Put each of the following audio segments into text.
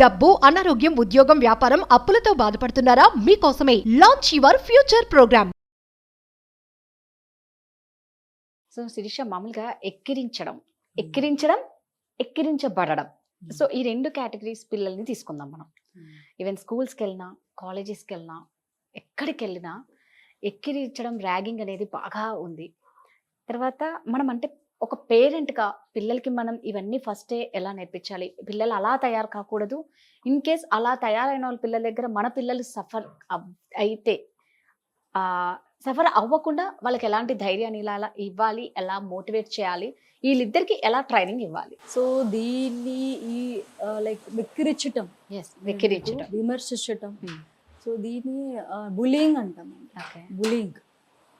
డబ్బు, అనారోగ్యం, ఉద్యోగం, వ్యాపారం, అప్పులతో బాధపడుతున్నారా? మీకోసమే launch your future program. So Sirisha, మామూలుగా ఎక్కిరించబడడం. సో ఈ 2 కేటగిరీస్ పిల్లల్ని తీసుకుందాం మనం. ఈవెన్ స్కూల్స్కి వెళ్ళినా, కాలేజెస్కి వెళ్ళినా, ఎక్కడికి వెళ్ళినా ఎక్కిరించడం, ర్యాగింగ్ అనేది బాగా ఉంది. తర్వాత మనం అంటే ఒక పేరెంట్గా పిల్లలకి మనం ఇవన్నీ ఫస్టే ఎలా నేర్పించాలి? పిల్లలు అలా తయారు కాకూడదు. ఇన్ కేస్ అలా తయారైన వాళ్ళ పిల్లల దగ్గర మన పిల్లలు అయితే సఫర్ అవ్వకుండా వాళ్ళకి ఎలాంటి ధైర్యాన్ని ఇలా ఇవ్వాలి, ఎలా మోటివేట్ చేయాలి, వీళ్ళిద్దరికి ఎలా ట్రైనింగ్ ఇవ్వాలి? సో దీన్ని ఈ లైక్ వెక్కిరించటం, విమర్శించటం, సో దీన్ని బులింగ్ అంటాం. బులింగ్.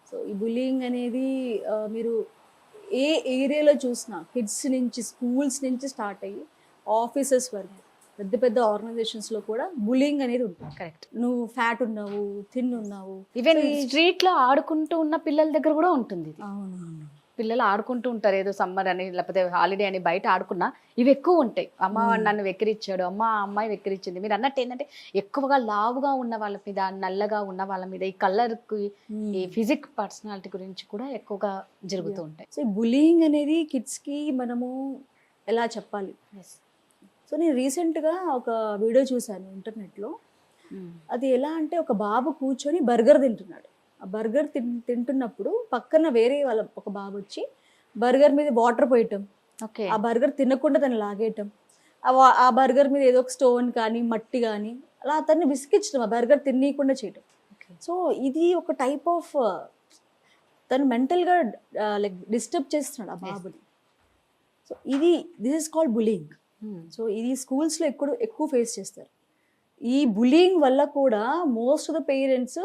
సో ఈ బులింగ్ అనేది మీరు ఏ ఏరియాలో చూసినా కిడ్స్ నుంచి, స్కూల్స్ నుంచి స్టార్ట్ అయ్యి ఆఫీసెస్ వరకు పెద్ద పెద్ద ఆర్గనైజేషన్స్లో కూడా బులింగ్ అనేది ఉంటుంది. కరెక్ట్. నువ్వు ఫ్యాట్ ఉన్నావు, థిన్ ఉన్నావు. ఈవెన్ స్ట్రీట్లో ఆడుకుంటూ ఉన్న పిల్లల దగ్గర కూడా ఉంటుంది. అవునవును. పిల్లలు ఆడుకుంటూ ఉంటారు, ఏదో సమ్మర్ అని లేకపోతే హాలిడే అని బయట ఆడుకున్నా ఇవి ఎక్కువ ఉంటాయి. అమ్మ నన్ను వెక్కిరించాడు, అమ్మాయి వెక్కిరించింది. మీరు అన్నట్టు ఏంటంటే ఎక్కువగా లావుగా ఉన్న వాళ్ళ మీద, నల్లగా ఉన్న వాళ్ళ మీద, ఈ కలర్కి, ఈ ఫిజిక్ పర్సనాలిటీ గురించి కూడా ఎక్కువగా జరుగుతూ ఉంటాయి. సో బులింగ్ అనేది కిడ్స్కి మనము ఎలా చెప్పాలి? సో నేను రీసెంట్గా ఒక వీడియో చూశాను ఇంటర్నెట్లో. అది ఎలా అంటే, ఒక బాబు కూర్చొని బర్గర్ తింటున్నాడు. ఆ బర్గర్ తింటున్నప్పుడు పక్కన వేరే వాళ్ళ ఒక బాబు వచ్చి బర్గర్ మీద వాటర్ పోయటం, ఆ బర్గర్ తినకుండా తను లాగేయటం, ఆ బర్గర్ మీద ఏదో ఒక స్టోన్ కానీ మట్టి కానీ అలా అతన్ని విసిగించడం, ఆ బర్గర్ తినకుండా చేయటం. సో ఇది ఒక టైప్ ఆఫ్ తను మెంటల్గా లైక్ డిస్టర్బ్ చేస్తున్నాడు ఆ బాబుని. So this is called bullying. So ఇది స్కూల్స్లో ఎక్కువ ఫేస్ చేస్తారు. ఈ బులింగ్ వల్ల కూడా మోస్ట్ ఆఫ్ ద పేరెంట్స్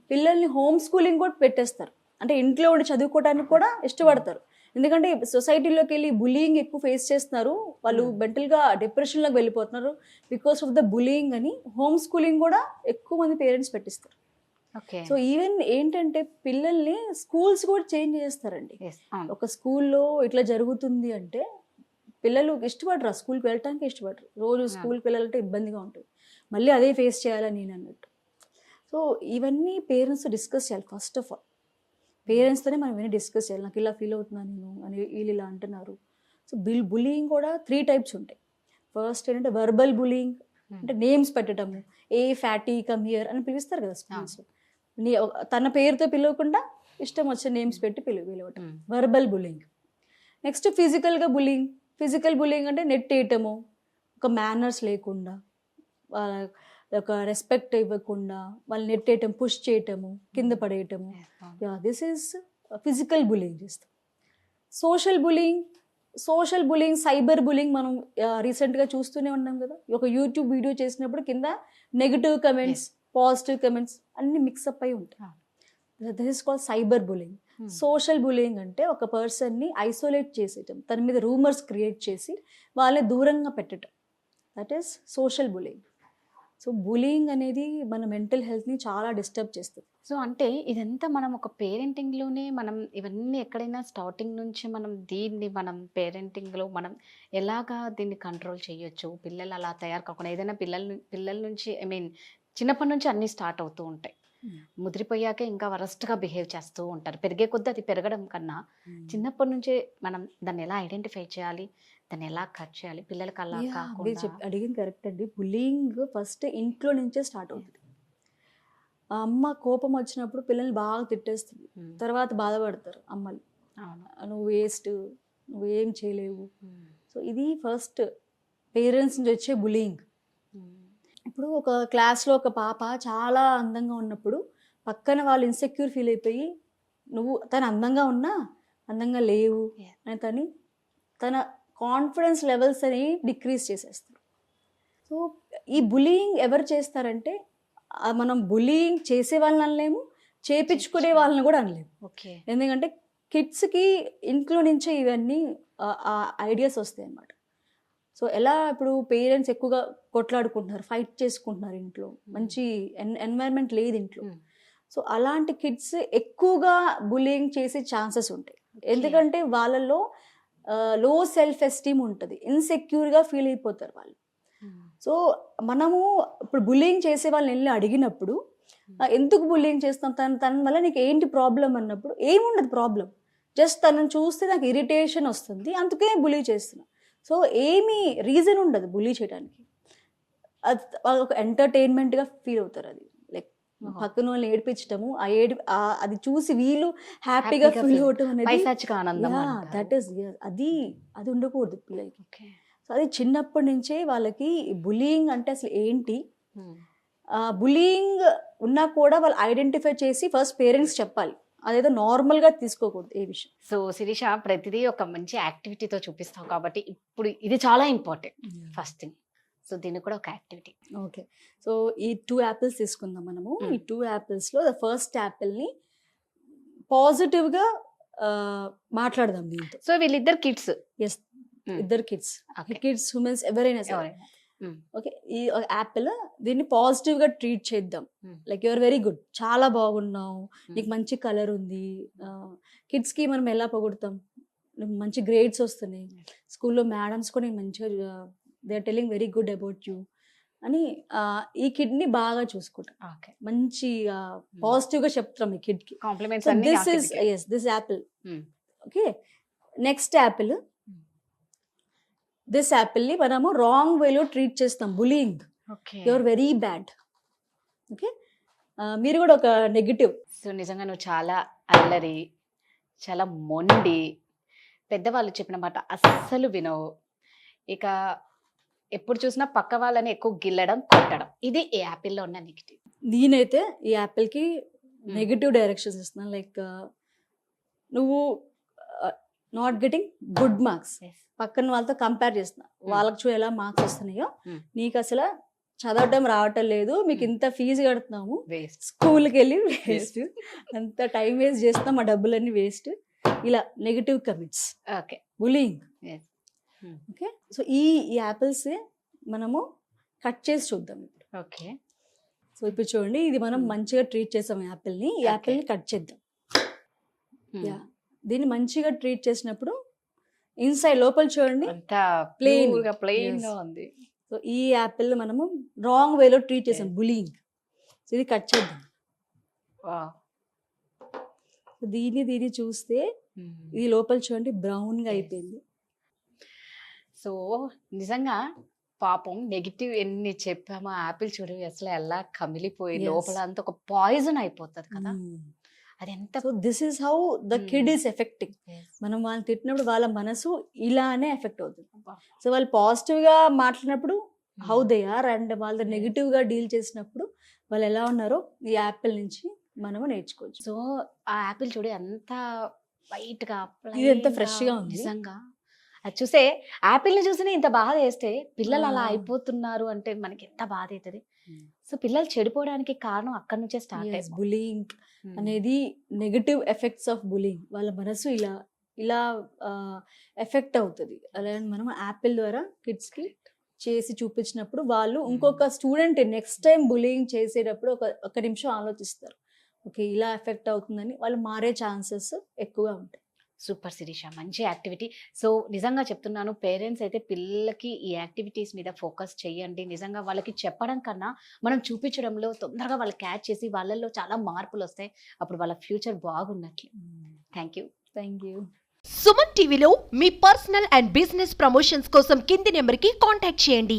పిల్లల్ని హోమ్ స్కూలింగ్ కూడా పెట్టేస్తారు. అంటే ఇంట్లో ఉండి చదువుకోవడానికి కూడా ఇష్టపడతారు. ఎందుకంటే సొసైటీలోకి వెళ్ళి బులింగ్ ఎక్కువ ఫేస్ చేస్తున్నారు, వాళ్ళు మెంటల్గా డిప్రెషన్లోకి వెళ్ళిపోతున్నారు. బికాస్ ఆఫ్ ద బులింగ్ అని హోమ్ స్కూలింగ్ కూడా ఎక్కువ మంది పేరెంట్స్ పెట్టిస్తారు. సో ఈవెన్ ఏంటంటే పిల్లల్ని స్కూల్స్ కూడా చేంజ్ చేస్తారండి. ఒక స్కూల్లో ఇట్లా జరుగుతుంది అంటే పిల్లలు ఇష్టపడరు, ఆ స్కూల్కి వెళ్ళటానికి ఇష్టపడరు. రోజు స్కూల్కి వెళ్ళాలంటే ఇబ్బందిగా ఉంటుంది, మళ్ళీ అదే ఫేస్ చేయాలని నేను అన్నట్టు. సో ఇవన్నీ పేరెంట్స్ డిస్కస్ చేయాలి. ఫస్ట్ ఆఫ్ ఆల్ పేరెంట్స్తోనే మనం ఇవన్నీ డిస్కస్ చేయాలి. నాకు ఇలా ఫీల్ అవుతున్నాను నేను అని, వీళ్ళు ఇలా అంటున్నారు. సో బులింగ్ కూడా 3 టైప్స్ ఉంటాయి. ఫస్ట్ ఏంటంటే వర్బల్ బులింగ్, అంటే నేమ్స్ పెట్టడము, ఏ ఫ్యాటీ కమ్ హియర్ అని పిలుస్తారు కదా స్కూల్స్. తన పేరుతో పిలవకుండా ఇష్టం వచ్చిన నేమ్స్ పెట్టి పిలవటం verbal bullying. Next physical bullying అంటే నెట్టేయటము, ఒక మేనర్స్ లేకుండా, ఒక రెస్పెక్ట్ ఇవ్వకుండా వాళ్ళు నెట్టేయటం, పుష్ చేయటము, కింద పడేయటము. దిస్ ఈజ్ ఫిజికల్ బులింగ్ చేస్తాం. సోషల్ బులింగ్, సైబర్ బులింగ్ మనం రీసెంట్గా చూస్తూనే ఉన్నాం కదా. ఒక యూట్యూబ్ వీడియో చేసినప్పుడు కింద నెగిటివ్ కమెంట్స్, పాజిటివ్ కమెంట్స్ అన్ని మిక్సప్ అయి ఉంటాయి. This is called cyber bullying. Social bullying అంటే ఒక పర్సన్ని ఐసోలేట్ చేసేయటం, తన మీద రూమర్స్ క్రియేట్ చేసి వాళ్ళని దూరంగా పెట్టడం. That is social bullying. So bullying అనేది మన మెంటల్ హెల్త్ని చాలా డిస్టర్బ్ చేస్తుంది. సో అంటే ఇదంతా మనం ఒక పేరెంటింగ్లోనే మనం ఇవన్నీ ఎక్కడైనా స్టార్టింగ్ నుంచి మనం పేరెంటింగ్లో మనం ఎలాగా దీన్ని కంట్రోల్ చేయొచ్చు? పిల్లలు అలా తయారు కాకుండా ఏదైనా పిల్లల నుంచి చిన్నప్పటి నుంచి అన్నీ స్టార్ట్ అవుతూ ఉంటాయి. ముదిరిపోయాక ఇంకా వరస్ట్గా బిహేవ్ చేస్తూ ఉంటారు. పెరిగే కొద్దీ అది పెరగడం కన్నా చిన్నప్పటి నుంచే మనం దాన్ని ఎలా ఐడెంటిఫై చేయాలి, దాన్ని ఎలా కట్ చేయాలి పిల్లలకి అలా కాకుండా? అడిగింది కరెక్ట్ అండి. బులింగ్ ఫస్ట్ ఇంట్లో నుంచే స్టార్ట్ అవుతుంది. ఆ అమ్మ కోపం వచ్చినప్పుడు పిల్లల్ని బాగా తిట్టేస్తుంది, తర్వాత బాధపడతారు అమ్మలు, నువ్వు వేస్ట్, నువ్వేం చేయలేవు. సో ఇది ఫస్ట్ పేరెంట్స్ నుంచి వచ్చే బులింగ్. ఇప్పుడు ఒక క్లాస్లో ఒక పాప చాలా అందంగా ఉన్నప్పుడు పక్కన వాళ్ళు ఇన్సెక్యూర్ ఫీల్ అయిపోయి, తను అందంగా ఉన్నా అందంగా లేవు అని తన కాన్ఫిడెన్స్ లెవెల్స్ అని డిక్రీజ్ చేసేస్తారు. సో ఈ బులింగ్ ఎవరు చేస్తారంటే, మనం బులింగ్ చేసే వాళ్ళని అనలేము, చేపించుకునే వాళ్ళని కూడా అనలేము. ఎందుకంటే కిడ్స్కి ఇంట్లో నుంచే ఇవన్నీ ఐడియాస్ వస్తాయి అన్నమాట. సో ఎలా ఇప్పుడు పేరెంట్స్ ఎక్కువగా కొట్లాడుకుంటున్నారు, ఫైట్ చేసుకుంటున్నారు, ఇంట్లో మంచి ఎన్వైరన్మెంట్ లేదు ఇంట్లో. సో అలాంటి కిడ్స్ ఎక్కువగా బులింగ్ చేసే ఛాన్సెస్ ఉంటాయి. ఎందుకంటే వాళ్ళల్లో లో సెల్ఫ్ ఎస్టీమ్ ఉంటుంది, ఇన్సెక్యూర్గా ఫీల్ అయిపోతారు వాళ్ళు. సో మనము ఇప్పుడు బుల్లింగ్ చేసే వాళ్ళని వెళ్ళి అడిగినప్పుడు ఎందుకు బుల్లింగ్ చేస్తాం, తన వల్ల నీకు ఏంటి ప్రాబ్లం అన్నప్పుడు ఏముండదు ప్రాబ్లం, జస్ట్ తనని చూస్తే నాకు ఇరిటేషన్ వస్తుంది అందుకే బులీ చేస్తున్నా. సో ఏమీ రీజన్ ఉండదు బులీ చేయడానికి. అది ఒక ఎంటర్టైన్మెంట్గా ఫీల్ అవుతారు. అది లైక్ పక్కన వాళ్ళని ఏడిపించటము, అది చూసి వీళ్ళు హ్యాపీగా ఫీల్ అవటం అనేది పైశాచిక ఆనందం దట్ ఈస్ అది ఉండకూడదు పిల్లలకి. సో అది చిన్నప్పటి నుంచే వాళ్ళకి బులియింగ్ అంటే అసలు ఏంటి, బులియింగ్ ఉన్నా కూడా వాళ్ళు ఐడెంటిఫై చేసి ఫస్ట్ పేరెంట్స్ చెప్పాలి, అదేదో నార్మల్గా తీసుకోకూడదు ఏ విషయం. సో శిరీష, ప్రతిదీ ఒక మంచి యాక్టివిటీతో చూపిస్తావు కాబట్టి ఇప్పుడు ఇది చాలా ఇంపార్టెంట్ ఫస్ట్ థింగ్. సో దీనికి కూడా ఒక యాక్టివిటీ. ఓకే, సో ఈ 2 యాపిల్స్ తీసుకుందాం మనము. ఈ 2 యాపిల్స్లో ద ఫస్ట్ యాపిల్ని పాజిటివ్గా మాట్లాడదాం దీంతో. సో వీళ్ళిద్దరు కిడ్స్. ఎస్, ఇద్దరు కిడ్స్, హ్యూమన్స్ ఎవరైనా సరే. ఓకే, ఈ యాపిల్ దీన్ని పాజిటివ్గా ట్రీట్ చేద్దాం. లైక్ యువర్ వెరీ గుడ్, చాలా బాగున్నావు, నీకు మంచి కలర్ ఉంది. కిడ్స్కి మనం ఎలా పొగుడతాం, మంచి గ్రేడ్స్ వస్తున్నాయి, స్కూల్లో మేడమ్స్ కూడా మంచిగా they are telling very good about you అని ఈ కిడ్ని బాగా చూసుకుంటాం. మంచి పాజిటివ్గా చెప్తాం ఈ కిడ్కి. This apple. Okay, next apple. This యాపిల్ని మనము రాంగ్ వేలో ట్రీట్ చేస్తాం, bullying, your very bad. Okay, మీరు కూడా ఒక నెగిటివ్. సో నిజంగా నువ్వు చాలా అల్లరి, చాలా మొండి, పెద్దవాళ్ళు చెప్పిన మాట అస్సలు వినవు, ఇక ఎప్పుడు చూసినా పక్క వాళ్ళని ఎక్కువ గిల్లడం, కొట్టడం, ఇది ఈ యాపిల్లో ఉన్న నెగిటివ్. నేనైతే ఈ యాపిల్కి నెగిటివ్ డైరెక్షన్స్ ఇస్తున్నాను. లైక్ నువ్వు నాట్ గెటింగ్ గుడ్ మార్క్స్, పక్కన వాళ్ళతో కంపేర్ చేస్తున్నా, వాళ్ళకి చూ ఎలా మార్క్స్ వస్తున్నాయో, నీకు అసలు చదవటం రావటం లేదు, మీకు ఇంత ఫీజు కడుతున్నాము, స్కూల్కి వెళ్ళి వేస్ట్, అంత టైం వేస్ట్ చేస్తున్నాం, ఆ డబ్బులన్నీ వేస్ట్, ఇలా negative comments. Okay, bullying. Okay, so ఈ యాపిల్స్ మనము కట్ చేసి చూద్దాం ఇప్పుడు. ఓకే, సో ఇప్పుడు చూడండి, ఇది మనం మంచిగా ట్రీట్ చేసాం యాపిల్ని, ఈ యాపిల్ని కట్ చేద్దాం. దీన్ని మంచిగా ట్రీట్ చేసినప్పుడు ఇన్సైడ్ లోపల చూడండి ప్లెయిన్ గా ఉంది. సో ఈ యాపిల్ మనము రాంగ్ వేలో ట్రీట్ చేసాం, బులియింగ్. సో ఇది కట్ చేద్దాం. దీన్ని చూస్తే ఇది లోపల చూడండి బ్రౌన్ గా అయిపోయింది. సో నిజంగా పాపం నెగిటివ్ ఎన్ని చెప్పామో, యాపిల్ చూడు అసలు ఎలా కమిలిపోయి లోపల అంతా ఒక పాయిజన్ అయిపోతుంది కదా. అది ఎంత. So this is how the kid is affecting. మనం వాళ్ళని తిట్టినప్పుడు వాళ్ళ మనసు ఇలానే ఎఫెక్ట్ అవుతుంది. సో వాళ్ళు పాజిటివ్ గా మాట్లాడినప్పుడు హౌ దే ఆర్, అండ్ వాళ్ళ నెగిటివ్ గా డీల్ చేసినప్పుడు వాళ్ళు ఎలా ఉన్నారో ఈ యాపిల్ నుంచి మనము నేర్చుకోవచ్చు. సో ఆ యాపిల్ చూడు ఎంత వైట్ గా, ఇది ఎంత ఫ్రెష్ గా ఉంది నిజంగా. అది చూసే యాపిల్ ని చూసినా ఇంత బాధ వేస్తే పిల్లలు అలా అయిపోతున్నారు అంటే మనకి ఎంత బాధ అవుతుంది. సో పిల్లలు చెడిపోవడానికి కారణం అక్కడ నుంచే స్టార్ట్ అయ్యి. బులియింగ్ అనేది నెగటివ్ ఎఫెక్ట్స్ ఆఫ్ బులియింగ్. వాళ్ళ మనసు ఇలా ఎఫెక్ట్ అవుతుంది. అలాగే మనం యాపిల్ ద్వారా కిడ్స్ కి చేసి చూపించినప్పుడు వాళ్ళు ఇంకొక స్టూడెంట్ నెక్స్ట్ టైం బులియింగ్ చేసేటప్పుడు ఒక నిమిషం ఆలోచిస్తారు, ఓకే ఇలా ఎఫెక్ట్ అవుతుందని, వాళ్ళు మారే ఛాన్సెస్ ఎక్కువగా ఉంటాయి. సూపర్ శిరీష, మంచి యాక్టివిటీ. సో నిజంగా చెప్తున్నాను, పేరెంట్స్ అయితే పిల్లలకి ఈ యాక్టివిటీస్ మీద ఫోకస్ చేయండి. నిజంగా వాళ్ళకి చెప్పడం కన్నా మనం చూపించడంలో తొందరగా వాళ్ళు క్యాచ్ చేసి వాళ్ళల్లో చాలా మార్పులు వస్తాయి. అప్పుడు వాళ్ళ ఫ్యూచర్ బాగున్నట్లు. Thank you. సుమన్ టీవీలో మీ పర్సనల్ అండ్ బిజినెస్ ప్రమోషన్స్ కోసం కింది నెంబర్కి కాంటాక్ట్ చేయండి.